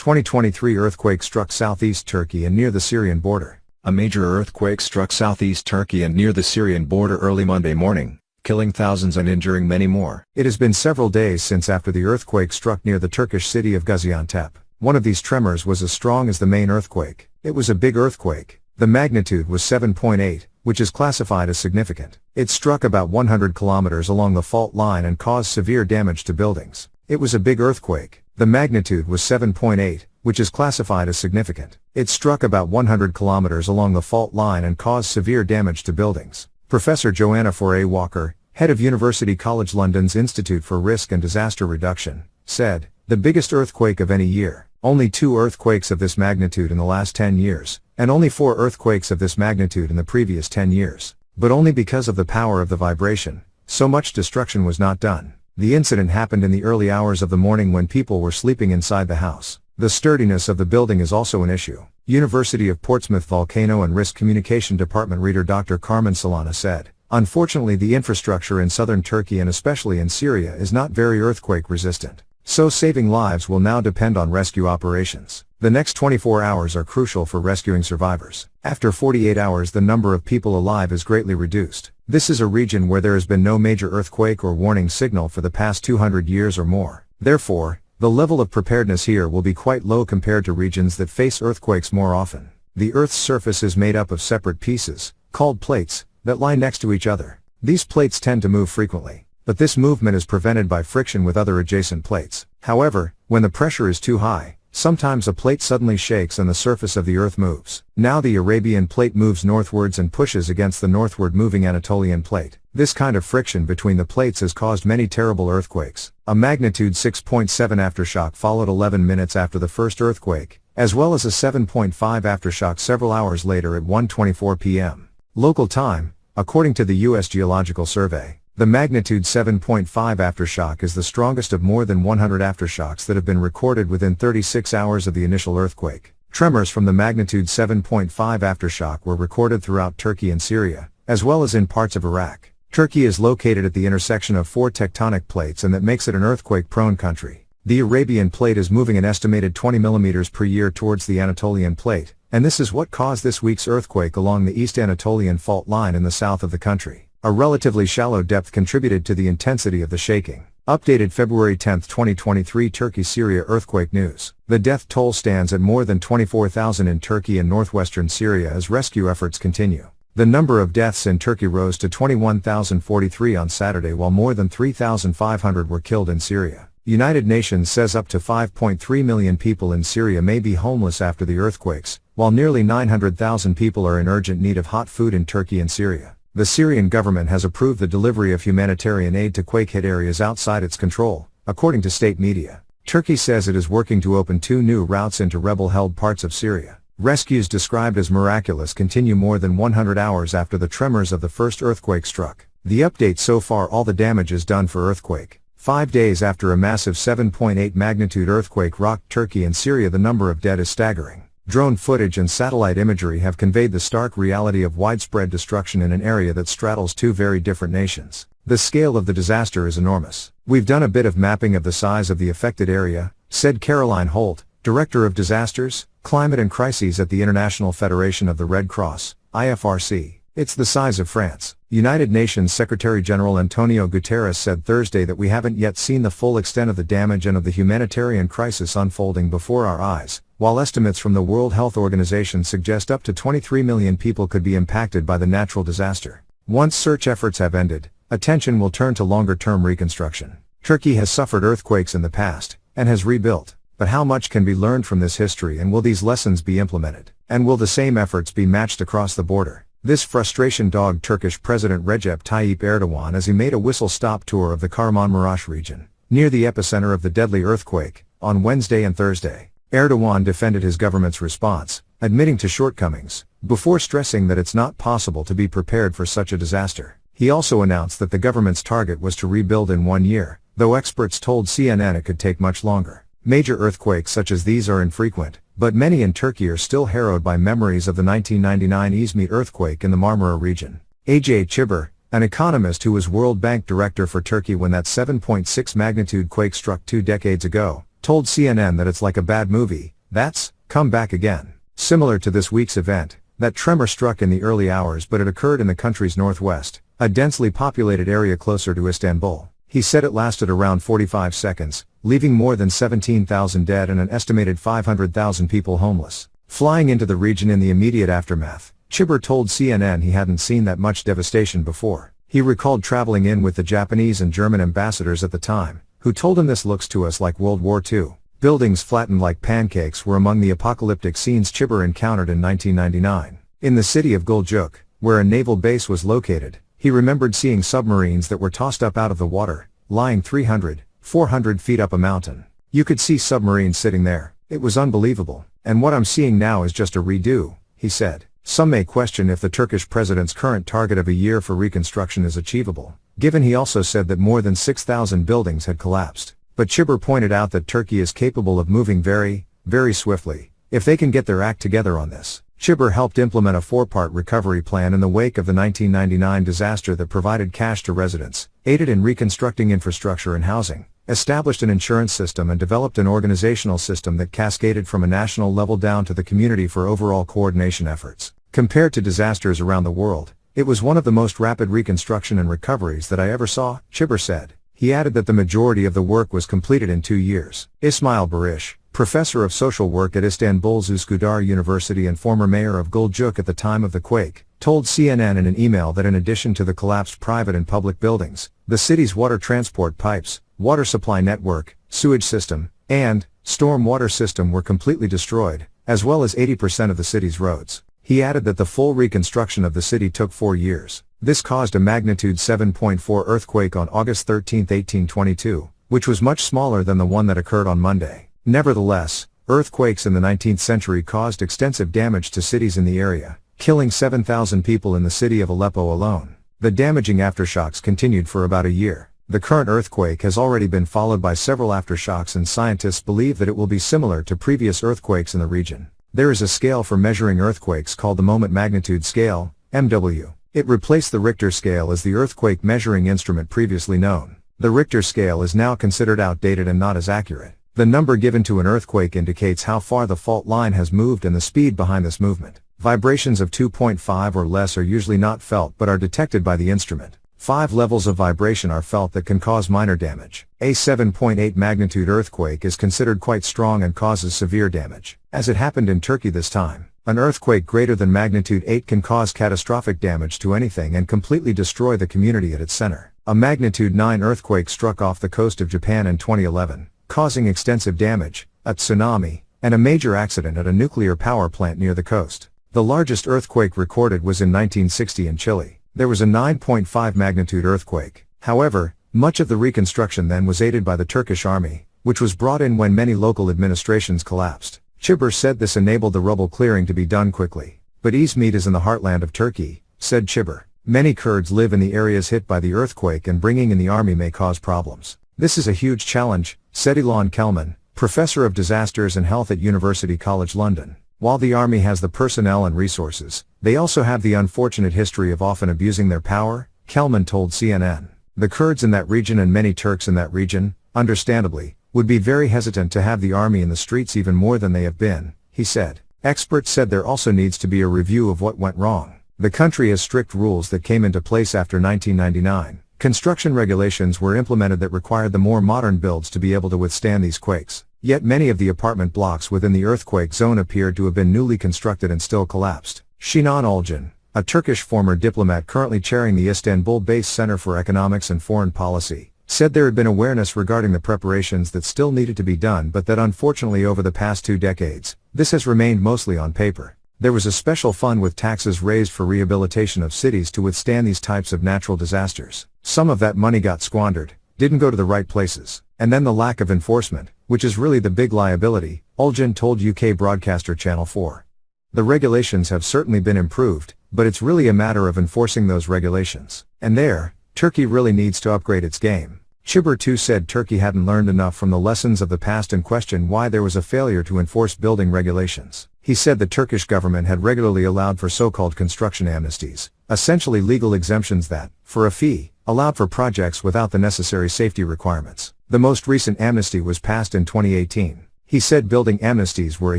2023 earthquake struck southeast Turkey and near the Syrian border. A major earthquake struck southeast Turkey and near the Syrian border early Monday morning, killing thousands and injuring many more. It has been several days since after the earthquake struck near the Turkish city of Gaziantep. One of these tremors was as strong as the main earthquake. It was a big earthquake. The magnitude was 7.8, which is classified as significant. It struck about 100 kilometers along the fault line and caused severe damage to buildings. It was a big earthquake. The magnitude was 7.8, which is classified as significant. It struck about 100 kilometers along the fault line and caused severe damage to buildings. Professor Joanna Foray-Walker, head of University College London's Institute for Risk and Disaster Reduction, said, "The biggest earthquake of any year. Only 2 earthquakes of this magnitude in the last 10 years, and only 4 earthquakes of this magnitude in the previous 10 years. But only because of the power of the vibration, so much destruction was not done." The incident happened in the early hours of the morning when people were sleeping inside the house. The sturdiness of the building is also an issue. University of Portsmouth Volcano and Risk Communication Department reader Dr. Carmen Solana said, "Unfortunately, the infrastructure in southern Turkey and especially in Syria is not very earthquake resistant. So saving lives will now depend on rescue operations. The next 24 hours are crucial for rescuing survivors. After 48 hours the number of people alive is greatly reduced. This is a region where there has been no major earthquake or warning signal for the past 200 years or more. Therefore, the level of preparedness here will be quite low compared to regions that face earthquakes more often. The Earth's surface is made up of separate pieces, called plates, that lie next to each other. These plates tend to move frequently, but this movement is prevented by friction with other adjacent plates. However, when the pressure is too high, sometimes a plate suddenly shakes and the surface of the Earth moves. Now the Arabian plate moves northwards and pushes against the northward moving Anatolian plate. This kind of friction between the plates has caused many terrible earthquakes. A magnitude 6.7 aftershock followed 11 minutes after the first earthquake, as well as a 7.5 aftershock several hours later at 1:24 p.m. local time, according to the U.S. Geological Survey. The magnitude 7.5 aftershock is the strongest of more than 100 aftershocks that have been recorded within 36 hours of the initial earthquake. Tremors from the magnitude 7.5 aftershock were recorded throughout Turkey and Syria, as well as in parts of Iraq. Turkey is located at the intersection of 4 tectonic plates, and that makes it an earthquake-prone country. The Arabian plate is moving an estimated 20 millimeters per year towards the Anatolian plate, and this is what caused this week's earthquake along the East Anatolian fault line in the south of the country. A relatively shallow depth contributed to the intensity of the shaking. Updated February 10, 2023 Turkey-Syria earthquake news. The death toll stands at more than 24,000 in Turkey and northwestern Syria as rescue efforts continue. The number of deaths in Turkey rose to 21,043 on Saturday, while more than 3,500 were killed in Syria. United Nations says up to 5.3 million people in Syria may be homeless after the earthquakes, while nearly 900,000 people are in urgent need of hot food in Turkey and Syria. The Syrian government has approved the delivery of humanitarian aid to quake-hit areas outside its control, according to state media. Turkey says it is working to open 2 new routes into rebel-held parts of Syria. Rescues described as miraculous continue more than 100 hours after the tremors of the first earthquake struck. The update so far: all the damage is done for earthquake. 5 days after a massive 7.8 magnitude earthquake rocked Turkey and Syria, the number of dead is staggering. Drone footage and satellite imagery have conveyed the stark reality of widespread destruction in an area that straddles 2 very different nations. The scale of the disaster is enormous. "We've done a bit of mapping of the size of the affected area," said Caroline Holt, Director of Disasters, Climate and Crises at the International Federation of the Red Cross, IFRC. "It's the size of France." United Nations Secretary General Antonio Guterres said Thursday that we haven't yet seen the full extent of the damage and of the humanitarian crisis unfolding before our eyes, while estimates from the World Health Organization suggest up to 23 million people could be impacted by the natural disaster. Once search efforts have ended, attention will turn to longer-term reconstruction. Turkey has suffered earthquakes in the past, and has rebuilt. But how much can be learned from this history, and will these lessons be implemented? And will the same efforts be matched across the border? This frustration dogged Turkish President Recep Tayyip Erdogan as he made a whistle-stop tour of the Kahramanmaraş region, near the epicenter of the deadly earthquake, on Wednesday and Thursday. Erdogan defended his government's response, admitting to shortcomings, before stressing that it's not possible to be prepared for such a disaster. He also announced that the government's target was to rebuild in 1 year, though experts told CNN it could take much longer. Major earthquakes such as these are infrequent, but many in Turkey are still harrowed by memories of the 1999 Izmit earthquake in the Marmara region. A.J. Chiber, an economist who was World Bank director for Turkey when that 7.6 magnitude quake struck 2 decades ago, told CNN that it's like a bad movie, That's come back again. Similar to this week's event, that tremor struck in the early hours, but it occurred in the country's northwest, a densely populated area closer to Istanbul. He said it lasted around 45 seconds, leaving more than 17,000 dead and an estimated 500,000 people homeless. Flying into the region in the immediate aftermath, Chiber told CNN he hadn't seen that much devastation before. He recalled traveling in with the Japanese and German ambassadors at the time, who told him this looks to us like World War II. Buildings flattened like pancakes were among the apocalyptic scenes Chiber encountered in 1999. In the city of Guljuk, where a naval base was located, he remembered seeing submarines that were tossed up out of the water, lying 300, 400 feet up a mountain. You could see submarines sitting there. It was unbelievable. And what I'm seeing now is just a redo, he said. Some may question if the Turkish president's current target of a year for reconstruction is achievable, given he also said that more than 6,000 buildings had collapsed. But Chiber pointed out that Turkey is capable of moving very, very swiftly, if they can get their act together on this. Chiber helped implement a 4-part recovery plan in the wake of the 1999 disaster that provided cash to residents, aided in reconstructing infrastructure and housing, established an insurance system and developed an organizational system that cascaded from a national level down to the community for overall coordination efforts. Compared to disasters around the world, it was one of the most rapid reconstruction and recoveries that I ever saw, Chiber said. He added that the majority of the work was completed in 2 years. Ismail Barish, professor of social work at Istanbul's Üsküdar University and former mayor of Guljuk at the time of the quake, told CNN in an email that in addition to the collapsed private and public buildings, the city's water transport pipes, water supply network, sewage system, and storm water system were completely destroyed, as well as 80% of the city's roads. He added that the full reconstruction of the city took 4 years. This caused a magnitude 7.4 earthquake on August 13, 1822, which was much smaller than the one that occurred on Monday. Nevertheless, earthquakes in the 19th century caused extensive damage to cities in the area, killing 7,000 people in the city of Aleppo alone. The damaging aftershocks continued for about a year. The current earthquake has already been followed by several aftershocks, and scientists believe that it will be similar to previous earthquakes in the region. There is a scale for measuring earthquakes called the Moment Magnitude Scale, MW. It replaced the Richter scale as the earthquake measuring instrument previously known. The Richter scale is now considered outdated and not as accurate. The number given to an earthquake indicates how far the fault line has moved and the speed behind this movement. Vibrations of 2.5 or less are usually not felt but are detected by the instrument. 5 levels of vibration are felt that can cause minor damage. A 7.8 magnitude earthquake is considered quite strong and causes severe damage. As it happened in Turkey this time, an earthquake greater than magnitude 8 can cause catastrophic damage to anything and completely destroy the community at its center. A magnitude 9 earthquake struck off the coast of Japan in 2011, causing extensive damage, a tsunami, and a major accident at a nuclear power plant near the coast. The largest earthquake recorded was in 1960 in Chile. There was a 9.5 magnitude earthquake. However, much of the reconstruction then was aided by the Turkish army, which was brought in when many local administrations collapsed. Chiber said this enabled the rubble clearing to be done quickly. But Izmit is in the heartland of Turkey, said Chiber. Many Kurds live in the areas hit by the earthquake, and bringing in the army may cause problems. This is a huge challenge, said Ilan Kelman, professor of disasters and health at University College London. While the army has the personnel and resources, they also have the unfortunate history of often abusing their power, Kelman told CNN. The Kurds in that region and many Turks in that region, understandably, would be very hesitant to have the army in the streets even more than they have been, he said. Experts said there also needs to be a review of what went wrong. The country has strict rules that came into place after 1999. Construction regulations were implemented that required the more modern builds to be able to withstand these quakes. Yet many of the apartment blocks within the earthquake zone appeared to have been newly constructed and still collapsed. Sinan Olcan, a Turkish former diplomat currently chairing the Istanbul-based Center for Economics and Foreign Policy, said there had been awareness regarding the preparations that still needed to be done, but that unfortunately over the past 2 decades, this has remained mostly on paper. There was a special fund with taxes raised for rehabilitation of cities to withstand these types of natural disasters. Some of that money got squandered, didn't go to the right places. And then the lack of enforcement, which is really the big liability, Olcan told UK broadcaster Channel 4. The regulations have certainly been improved, but it's really a matter of enforcing those regulations. And there, Turkey really needs to upgrade its game. Chiber too said Turkey hadn't learned enough from the lessons of the past and questioned why there was a failure to enforce building regulations. He said the Turkish government had regularly allowed for so-called construction amnesties, essentially legal exemptions that, for a fee, allowed for projects without the necessary safety requirements. The most recent amnesty was passed in 2018. He said building amnesties were a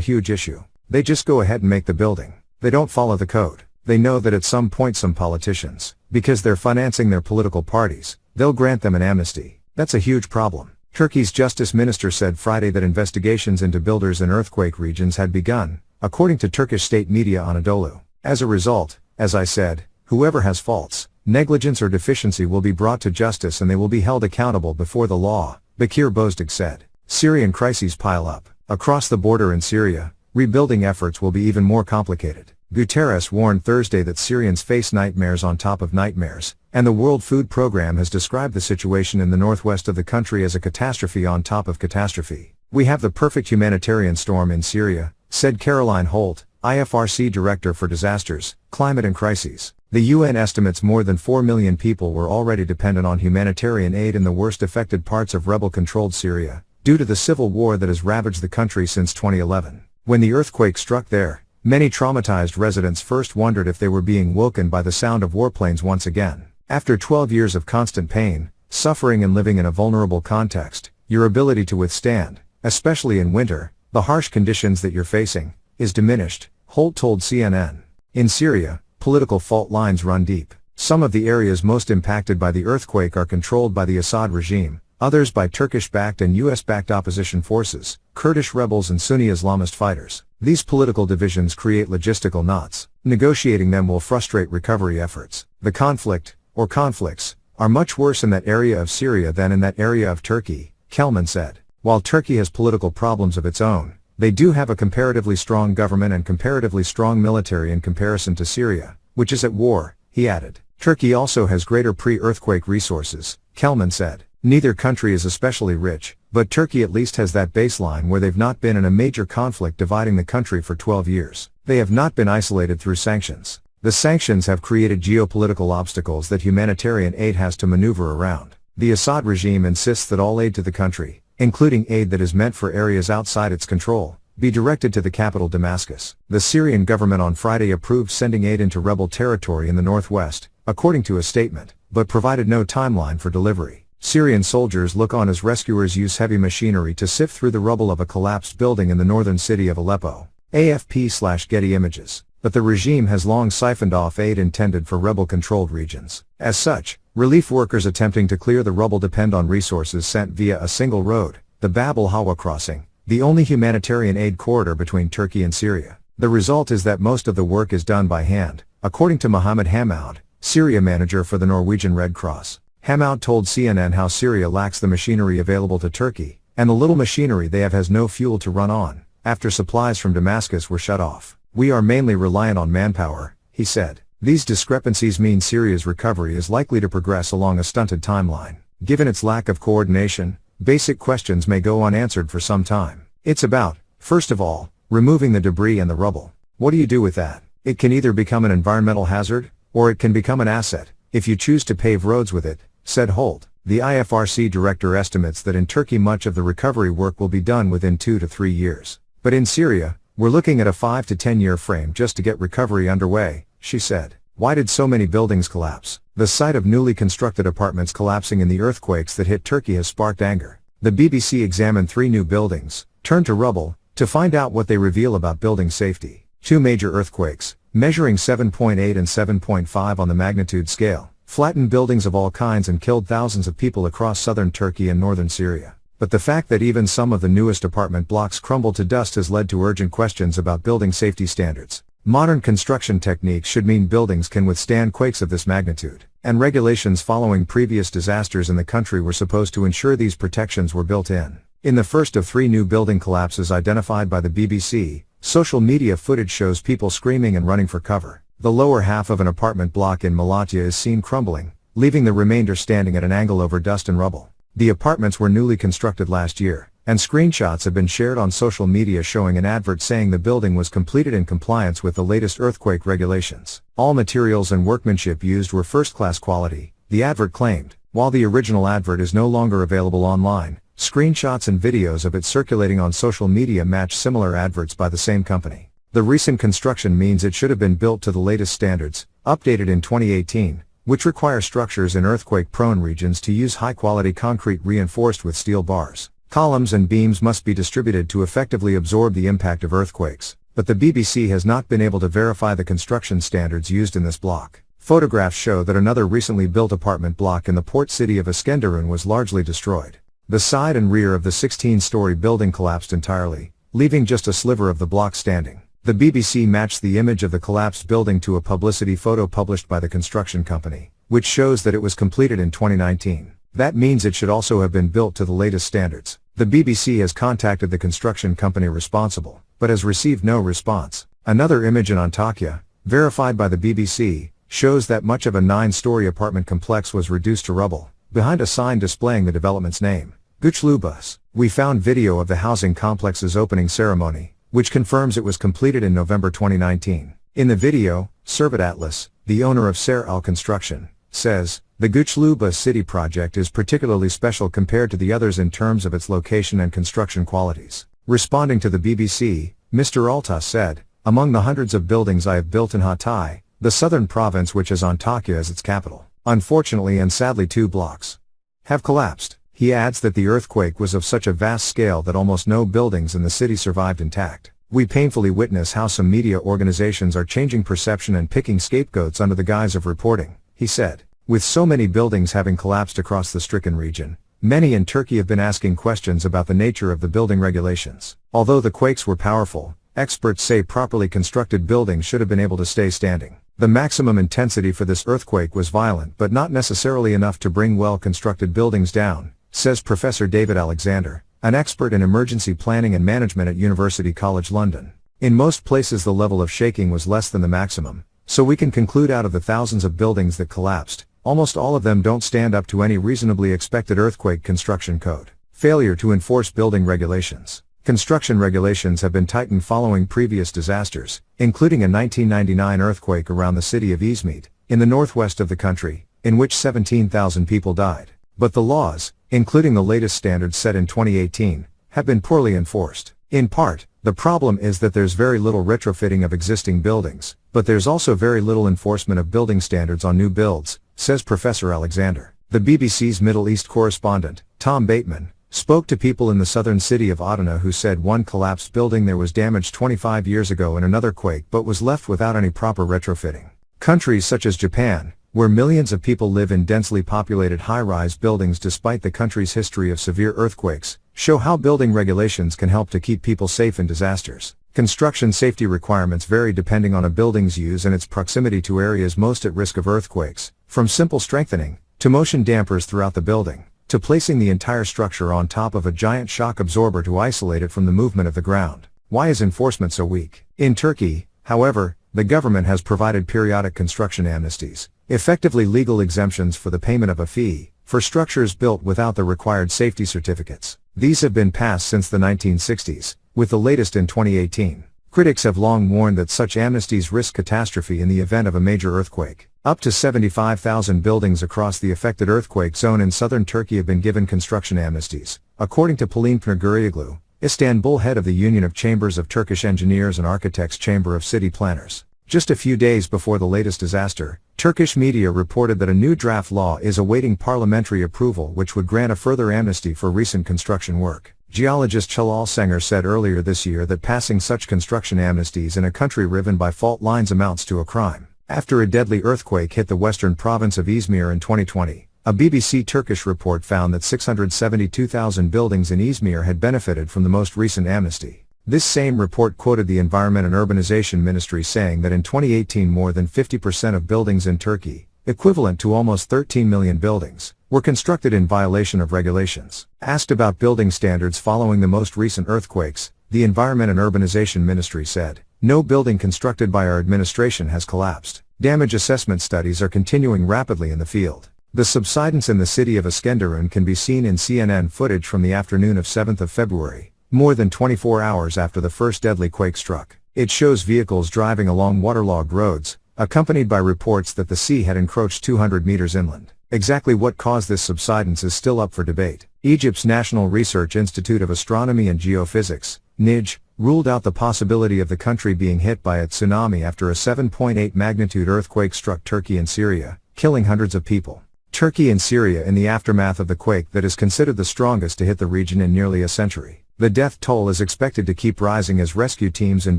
huge issue. They just go ahead and make the building. They don't follow the code. They know that at some point some politicians, because they're financing their political parties, they'll grant them an amnesty. That's a huge problem. Turkey's justice minister said Friday that investigations into builders in earthquake regions had begun, according to Turkish state media Anadolu. As a result, as I said, whoever has faults, negligence or deficiency will be brought to justice and they will be held accountable before the law, Bakir Bozdag said. Syrian crises pile up. Across the border in Syria, rebuilding efforts will be even more complicated. Guterres warned Thursday that Syrians face nightmares on top of nightmares, and the World Food Programme has described the situation in the northwest of the country as a catastrophe on top of catastrophe. We have the perfect humanitarian storm in Syria, said Caroline Holt, IFRC Director for Disasters, Climate and Crises. The UN estimates more than 4 million people were already dependent on humanitarian aid in the worst affected parts of rebel-controlled Syria, due to the civil war that has ravaged the country since 2011. When the earthquake struck there, many traumatized residents first wondered if they were being woken by the sound of warplanes once again. After 12 years of constant pain, suffering and living in a vulnerable context, your ability to withstand, especially in winter, the harsh conditions that you're facing, is diminished, Holt told CNN. In Syria, political fault lines run deep. Some of the areas most impacted by the earthquake are controlled by the Assad regime, others by Turkish-backed and US-backed opposition forces, Kurdish rebels and Sunni Islamist fighters. These political divisions create logistical knots. Negotiating them will frustrate recovery efforts. The conflict, or conflicts, are much worse in that area of Syria than in that area of Turkey, Kelman said. While Turkey has political problems of its own, they do have a comparatively strong government and comparatively strong military in comparison to Syria, which is at war, he added. Turkey also has greater pre-earthquake resources, Kelman said. Neither country is especially rich, but Turkey at least has that baseline where they've not been in a major conflict dividing the country for 12 years. They have not been isolated through sanctions. The sanctions have created geopolitical obstacles that humanitarian aid has to maneuver around. The Assad regime insists that all aid to the country, including aid that is meant for areas outside its control, be directed to the capital Damascus. The Syrian government on Friday approved sending aid into rebel territory in the northwest, according to a statement, but provided no timeline for delivery. Syrian soldiers look on as rescuers use heavy machinery to sift through the rubble of a collapsed building in the northern city of Aleppo. AFP/Getty Images. But the regime has long siphoned off aid intended for rebel-controlled regions. As such, relief workers attempting to clear the rubble depend on resources sent via a single road, the Bab al-Hawa crossing, the only humanitarian aid corridor between Turkey and Syria. The result is that most of the work is done by hand, according to Mohammed Hammoud, Syria manager for the Norwegian Red Cross. Hammoud told CNN how Syria lacks the machinery available to Turkey, and the little machinery they have has no fuel to run on, after supplies from Damascus were shut off. We are mainly reliant on manpower, he said. These discrepancies mean Syria's recovery is likely to progress along a stunted timeline. Given its lack of coordination, basic questions may go unanswered for some time. It's about, first of all, removing the debris and the rubble. What do you do with that? It can either become an environmental hazard, or it can become an asset, if you choose to pave roads with it, said Holt. The IFRC director estimates that in Turkey much of the recovery work will be done within 2 to 3 years. But in Syria, we're looking at a 5 to 10 year frame just to get recovery underway, she said. Why did so many buildings collapse? The sight of newly constructed apartments collapsing in the earthquakes that hit Turkey has sparked anger. The BBC examined 3 new buildings, turned to rubble, to find out what they reveal about building safety. 2 major earthquakes, measuring 7.8 and 7.5 on the magnitude scale, flattened buildings of all kinds and killed thousands of people across southern Turkey and northern Syria. But the fact that even some of the newest apartment blocks crumbled to dust has led to urgent questions about building safety standards. Modern construction techniques should mean buildings can withstand quakes of this magnitude, and regulations following previous disasters in the country were supposed to ensure these protections were built in. In the first of 3 new building collapses identified by the BBC, social media footage shows people screaming and running for cover. The lower half of an apartment block in Malatya is seen crumbling, leaving the remainder standing at an angle over dust and rubble. The apartments were newly constructed last year, and screenshots have been shared on social media showing an advert saying the building was completed in compliance with the latest earthquake regulations. All materials and workmanship used were first-class quality, the advert claimed. While the original advert is no longer available online, screenshots and videos of it circulating on social media match similar adverts by the same company. The recent construction means it should have been built to the latest standards, updated in 2018, which require structures in earthquake-prone regions to use high-quality concrete reinforced with steel bars. Columns and beams must be distributed to effectively absorb the impact of earthquakes, but the BBC has not been able to verify the construction standards used in this block. Photographs show that another recently built apartment block in the port city of Iskenderun was largely destroyed. The side and rear of the 16-story building collapsed entirely, leaving just a sliver of the block standing. The BBC matched the image of the collapsed building to a publicity photo published by the construction company, which shows that it was completed in 2019. That means it should also have been built to the latest standards. The BBC has contacted the construction company responsible, but has received no response. Another image in Antakya, verified by the BBC, shows that much of a 9-story apartment complex was reduced to rubble, behind a sign displaying the development's name, Güçlübüs. We found video of the housing complex's opening ceremony, which confirms it was completed in November 2019. In the video, Servet Atlas, the owner of Serel Construction, says, "The Güçlübüs city project is particularly special compared to the others in terms of its location and construction qualities." Responding to the BBC, Mr. Altas said, "Among the hundreds of buildings I have built in Hatay, the southern province which has Antakya as its capital, unfortunately and sadly 2 blocks have collapsed." He adds that the earthquake was of such a vast scale that almost no buildings in the city survived intact. "We painfully witness how some media organizations are changing perception and picking scapegoats under the guise of reporting," he said. With so many buildings having collapsed across the stricken region, many in Turkey have been asking questions about the nature of the building regulations. Although the quakes were powerful, experts say properly constructed buildings should have been able to stay standing. The maximum intensity for this earthquake was violent but not necessarily enough to bring well-constructed buildings down, says Professor David Alexander, an expert in emergency planning and management at University College London. "In most places the level of shaking was less than the maximum, so we can conclude out of the thousands of buildings that collapsed, almost all of them don't stand up to any reasonably expected earthquake construction code." Failure to enforce building regulations. Construction regulations have been tightened following previous disasters, including a 1999 earthquake around the city of Izmit, in the northwest of the country, in which 17,000 people died. But the laws, including the latest standards set in 2018, have been poorly enforced. In part, the problem is that there's very little retrofitting of existing buildings, but there's also very little enforcement of building standards on new builds, says Professor Alexander. The BBC's Middle East correspondent, Tom Bateman, spoke to people in the southern city of Adana who said one collapsed building there was damaged 25 years ago in another quake but was left without any proper retrofitting. Countries such as Japan, where millions of people live in densely populated high-rise buildings despite the country's history of severe earthquakes, show how building regulations can help to keep people safe in disasters. Construction safety requirements vary depending on a building's use and its proximity to areas most at risk of earthquakes, from simple strengthening, to motion dampers throughout the building, to placing the entire structure on top of a giant shock absorber to isolate it from the movement of the ground. Why is enforcement so weak? In Turkey, however, the government has provided periodic construction amnesties, effectively legal exemptions for the payment of a fee, for structures built without the required safety certificates. These have been passed since the 1960s, with the latest in 2018. Critics have long warned that such amnesties risk catastrophe in the event of a major earthquake. Up to 75,000 buildings across the affected earthquake zone in southern Turkey have been given construction amnesties, according to Pelin Pnagurioglu, Istanbul head of the Union of Chambers of Turkish Engineers and Architects Chamber of City Planners. Just a few days before the latest disaster, Turkish media reported that a new draft law is awaiting parliamentary approval which would grant a further amnesty for recent construction work. Geologist Celal Şener said earlier this year that passing such construction amnesties in a country riven by fault lines amounts to a crime. After a deadly earthquake hit the western province of Izmir in 2020, a BBC Turkish report found that 672,000 buildings in Izmir had benefited from the most recent amnesty. This same report quoted the Environment and Urbanization Ministry saying that in 2018 more than 50% of buildings in Turkey, equivalent to almost 13 million buildings, were constructed in violation of regulations. Asked about building standards following the most recent earthquakes, the Environment and Urbanization Ministry said, "No building constructed by our administration has collapsed. Damage assessment studies are continuing rapidly in the field." The subsidence in the city of Iskenderun can be seen in CNN footage from the afternoon of 7th of February, more than 24 hours after the first deadly quake struck. It shows vehicles driving along waterlogged roads, accompanied by reports that the sea had encroached 200 meters inland. Exactly what caused this subsidence is still up for debate. Egypt's National Research Institute of Astronomy and Geophysics, NIJ, ruled out the possibility of the country being hit by a tsunami after a 7.8 magnitude earthquake struck Turkey and Syria, killing hundreds of people. Turkey and Syria in the aftermath of the quake that is considered the strongest to hit the region in nearly a century. The death toll is expected to keep rising as rescue teams in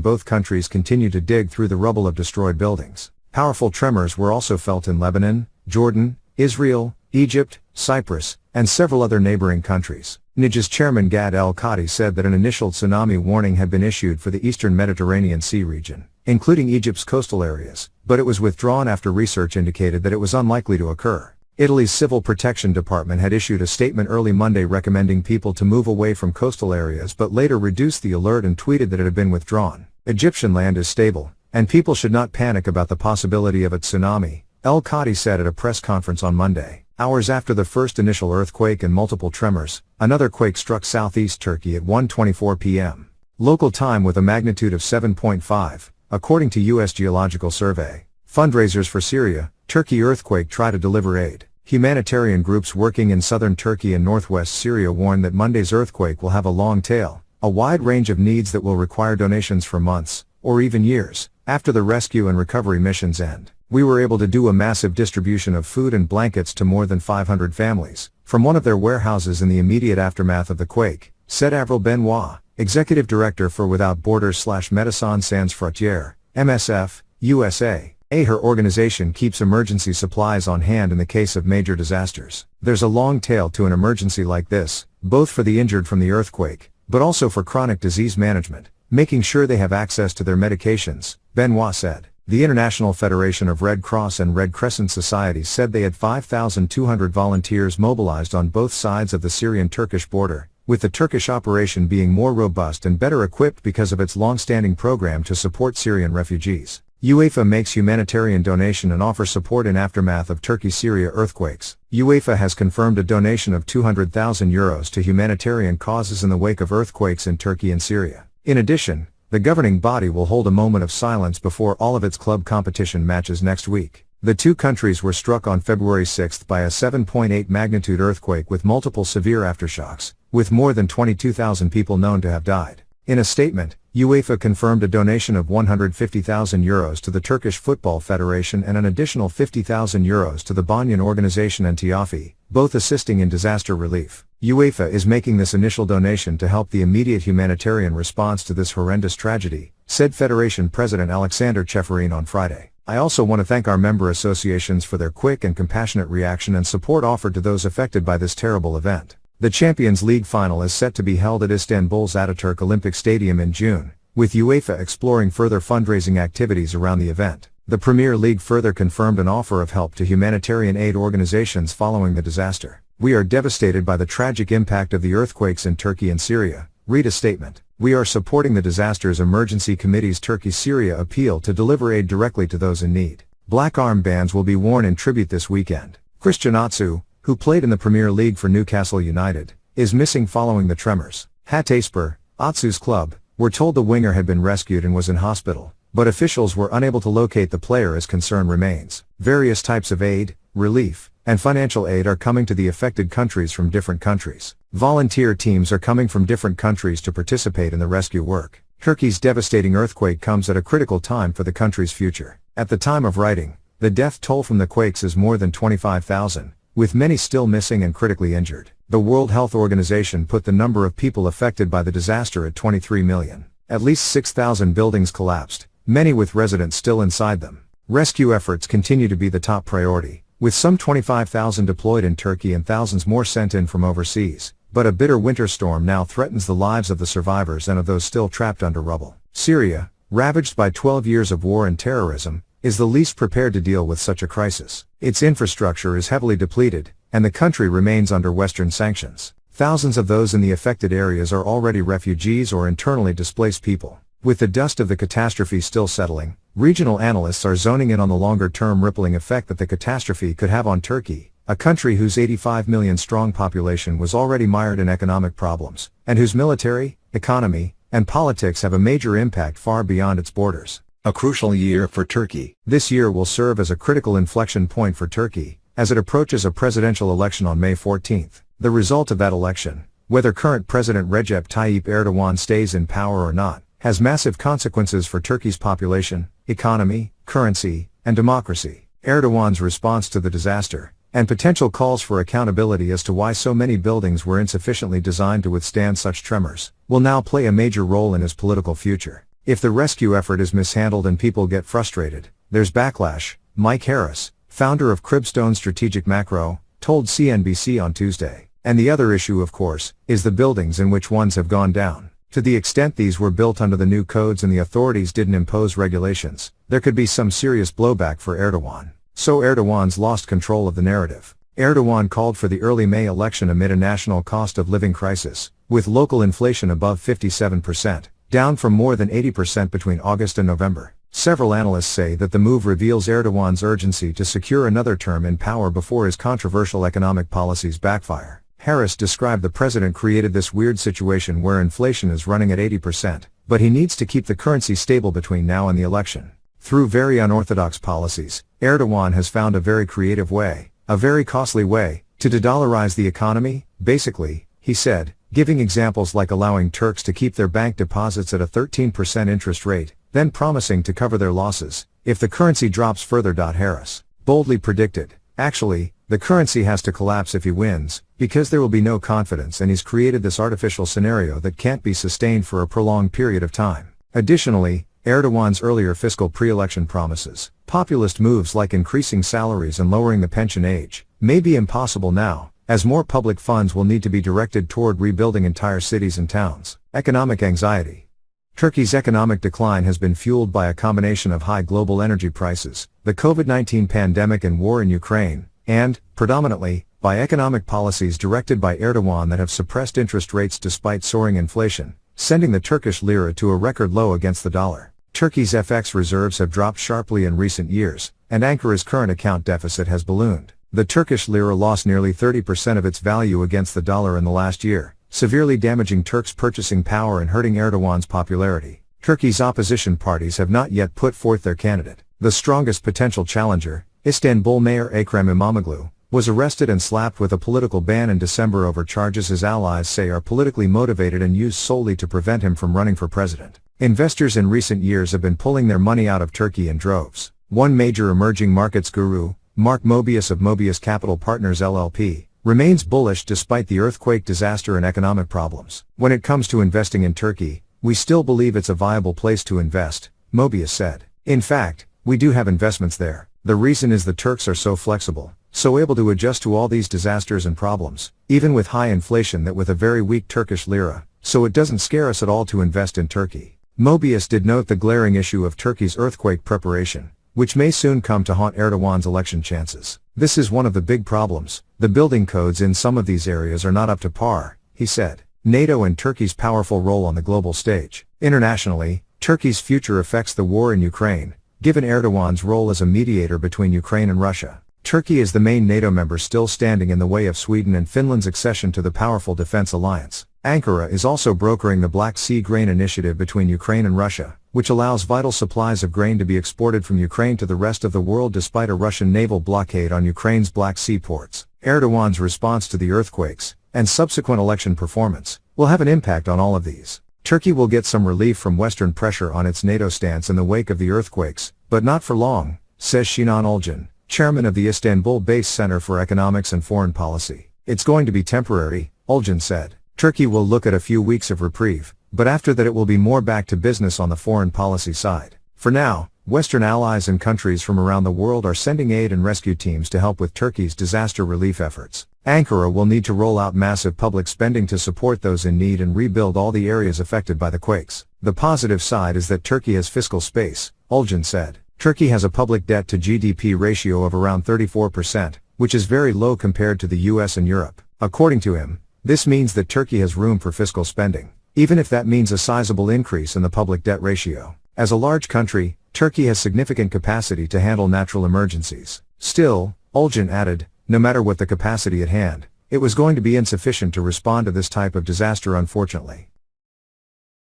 both countries continue to dig through the rubble of destroyed buildings. Powerful tremors were also felt in Lebanon, Jordan, Israel, Egypt, Cyprus, and several other neighboring countries. NIJ's chairman Gad El-Kadi said that an initial tsunami warning had been issued for the eastern Mediterranean Sea region, including Egypt's coastal areas, but it was withdrawn after research indicated that it was unlikely to occur. Italy's Civil Protection Department had issued a statement early Monday recommending people to move away from coastal areas but later reduced the alert and tweeted that it had been withdrawn. Egyptian land is stable, and people should not panic about the possibility of a tsunami, El-Kadi said at a press conference on Monday. Hours after the first initial earthquake and multiple tremors, another quake struck southeast Turkey at 1:24 p.m. local time with a magnitude of 7.5, according to U.S. Geological Survey. Fundraisers for Syria, Turkey earthquake try to deliver aid. Humanitarian groups working in southern Turkey and northwest Syria warn that Monday's earthquake will have a long tail, a wide range of needs that will require donations for months, or even years, after the rescue and recovery missions end. We were able to do a massive distribution of food and blankets to more than 500 families, from one of their warehouses in the immediate aftermath of the quake, said Avril Benoit, executive director for Without Borders/Médecins Sans Frontières, MSF, USA. Her organization keeps emergency supplies on hand in the case of major disasters. There's a long tail to an emergency like this, both for the injured from the earthquake, but also for chronic disease management, making sure they have access to their medications, Benoit said. The International Federation of Red Cross and Red Crescent Societies said they had 5,200 volunteers mobilized on both sides of the Syrian-Turkish border, with the Turkish operation being more robust and better equipped because of its long-standing program to support Syrian refugees. UEFA makes humanitarian donation and offers support in aftermath of Turkey-Syria earthquakes. UEFA has confirmed a donation of €200,000 to humanitarian causes in the wake of earthquakes in Turkey and Syria. In addition, the governing body will hold a moment of silence before all of its club competition matches next week. The two countries were struck on February 6 by a 7.8 magnitude earthquake with multiple severe aftershocks, with more than 22,000 people known to have died. In a statement, UEFA confirmed a donation of €150,000 to the Turkish Football Federation and an additional €50,000 to the Banyan organization and TIAFI, both assisting in disaster relief. UEFA is making this initial donation to help the immediate humanitarian response to this horrendous tragedy, said Federation President Alexander Cheferin on Friday. I also want to thank our member associations for their quick and compassionate reaction and support offered to those affected by this terrible event. The Champions League final is set to be held at Istanbul's Ataturk Olympic Stadium in June, with UEFA exploring further fundraising activities around the event. The Premier League further confirmed an offer of help to humanitarian aid organizations following the disaster. We are devastated by the tragic impact of the earthquakes in Turkey and Syria, read a statement. We are supporting the Disasters Emergency Committee's Turkey-Syria appeal to deliver aid directly to those in need. Black armbands will be worn in tribute this weekend. Christian Atsu, who played in the Premier League for Newcastle United, is missing following the tremors. Hatayspor, Atsu's club, were told the winger had been rescued and was in hospital, but officials were unable to locate the player as concern remains. Various types of aid, relief, and financial aid are coming to the affected countries from different countries. Volunteer teams are coming from different countries to participate in the rescue work. Turkey's devastating earthquake comes at a critical time for the country's future. At the time of writing, the death toll from the quakes is more than 25,000. With many still missing and critically injured. The World Health Organization put the number of people affected by the disaster at 23 million. At least 6,000 buildings collapsed, many with residents still inside them. Rescue efforts continue to be the top priority, with some 25,000 deployed in Turkey and thousands more sent in from overseas. But a bitter winter storm now threatens the lives of the survivors and of those still trapped under rubble. Syria, ravaged by 12 years of war and terrorism, is the least prepared to deal with such a crisis. Its infrastructure is heavily depleted, and the country remains under Western sanctions. Thousands of those in the affected areas are already refugees or internally displaced people. With the dust of the catastrophe still settling, regional analysts are zoning in on the longer-term rippling effect that the catastrophe could have on Turkey, a country whose 85 million strong population was already mired in economic problems, and whose military, economy, and politics have a major impact far beyond its borders. A crucial year for Turkey. This year will serve as a critical inflection point for Turkey, as it approaches a presidential election on May 14. The result of that election, whether current President Recep Tayyip Erdogan stays in power or not, has massive consequences for Turkey's population, economy, currency, and democracy. Erdogan's response to the disaster, and potential calls for accountability as to why so many buildings were insufficiently designed to withstand such tremors, will now play a major role in his political future. If the rescue effort is mishandled and people get frustrated, there's backlash, Mike Harris, founder of Cribstone Strategic Macro, told CNBC on Tuesday. And the other issue, of course, is the buildings in which ones have gone down. To the extent these were built under the new codes and the authorities didn't impose regulations, there could be some serious blowback for Erdogan. So Erdogan's lost control of the narrative. Erdogan called for the early May election amid a national cost of living crisis, with local inflation above 57%, down from more than 80% between August and November. Several analysts say that the move reveals Erdogan's urgency to secure another term in power before his controversial economic policies backfire. Harris described the president created this weird situation where inflation is running at 80%, but he needs to keep the currency stable between now and the election. Through very unorthodox policies, Erdogan has found a very creative way, a very costly way, to de-dollarize the economy, basically, he said, giving examples like allowing Turks to keep their bank deposits at a 13% interest rate, then promising to cover their losses if the currency drops further. Harris boldly predicted, actually, the currency has to collapse if he wins, because there will be no confidence, and he's created this artificial scenario that can't be sustained for a prolonged period of time. Additionally, Erdogan's earlier fiscal pre-election promises, populist moves like increasing salaries and lowering the pension age, may be impossible now, as more public funds will need to be directed toward rebuilding entire cities and towns. Economic anxiety. Turkey's economic decline has been fueled by a combination of high global energy prices, the COVID-19 pandemic and war in Ukraine, and, predominantly, by economic policies directed by Erdogan that have suppressed interest rates despite soaring inflation, sending the Turkish lira to a record low against the dollar. Turkey's FX reserves have dropped sharply in recent years, and Ankara's current account deficit has ballooned. The Turkish lira lost nearly 30% of its value against the dollar in the last year, severely damaging Turks' purchasing power and hurting Erdogan's popularity. Turkey's opposition parties have not yet put forth their candidate. The strongest potential challenger, Istanbul Mayor Ekrem İmamoğlu, was arrested and slapped with a political ban in December over charges his allies say are politically motivated and used solely to prevent him from running for president. Investors in recent years have been pulling their money out of Turkey in droves. One major emerging markets guru, Mark Mobius of Mobius Capital Partners LLP, remains bullish despite the earthquake disaster and economic problems. When it comes to investing in Turkey, we still believe it's a viable place to invest, Mobius said. In fact, we do have investments there. The reason is the Turks are so flexible, so able to adjust to all these disasters and problems, even with high inflation that with a very weak Turkish lira, so it doesn't scare us at all to invest in Turkey. Mobius did note the glaring issue of Turkey's earthquake preparation, which may soon come to haunt Erdogan's election chances. This is one of the big problems. The building codes in some of these areas are not up to par, he said. NATO and Turkey's powerful role on the global stage. Internationally, Turkey's future affects the war in Ukraine, given Erdogan's role as a mediator between Ukraine and Russia. Turkey is the main NATO member still standing in the way of Sweden and Finland's accession to the powerful defense alliance. Ankara is also brokering the Black Sea Grain Initiative between Ukraine and Russia, which allows vital supplies of grain to be exported from Ukraine to the rest of the world despite a Russian naval blockade on Ukraine's Black Sea ports. Erdogan's response to the earthquakes, and subsequent election performance, will have an impact on all of these. Turkey will get some relief from Western pressure on its NATO stance in the wake of the earthquakes, but not for long, says Sinan Olcan, chairman of the Istanbul-based Center for Economics and Foreign Policy. It's going to be temporary, Olcan said. Turkey will look at a few weeks of reprieve, but after that it will be more back to business on the foreign policy side. For now, Western allies and countries from around the world are sending aid and rescue teams to help with Turkey's disaster relief efforts. Ankara will need to roll out massive public spending to support those in need and rebuild all the areas affected by the quakes. The positive side is that Turkey has fiscal space, Olcan said. Turkey has a public debt to GDP ratio of around 34%, which is very low compared to the US and Europe. According to him, this means that Turkey has room for fiscal spending, even if that means a sizable increase in the public debt ratio. As a large country, Turkey has significant capacity to handle natural emergencies. Still, Olcan added, no matter what the capacity at hand, it was going to be insufficient to respond to this type of disaster unfortunately.